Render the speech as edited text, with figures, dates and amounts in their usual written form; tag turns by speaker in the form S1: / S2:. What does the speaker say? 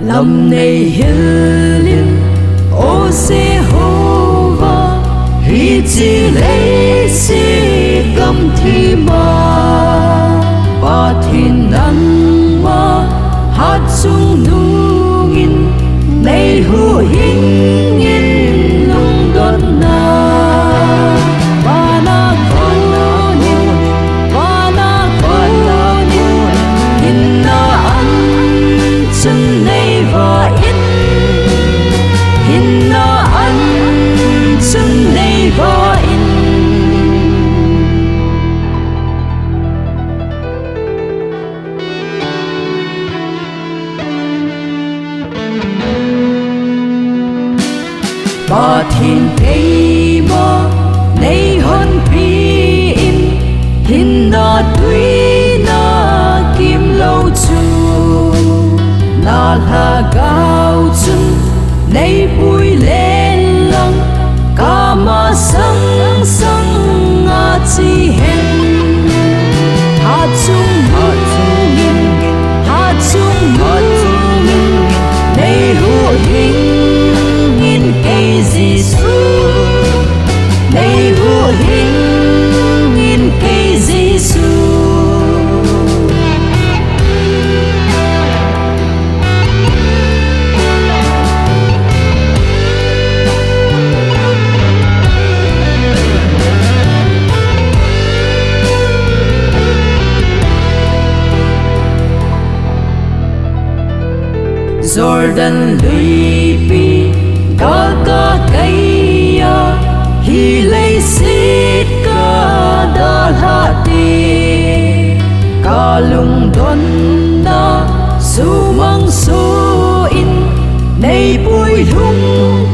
S1: Lam Neihilin, O Jehovah, Hiche leiset thim'a, Pathen Nangma, chungnung'in, huhhingin, lungdon Hinna chun neivah Hinna chun neivah Pathen keima honpeh Hinna tuinah kemlou lhagao chun puile'n masang sanga hen Hatkhoneng huhhingin huhhingin Jordan lui ka keia leiset dalhati lungdon sumang suin nei pui lung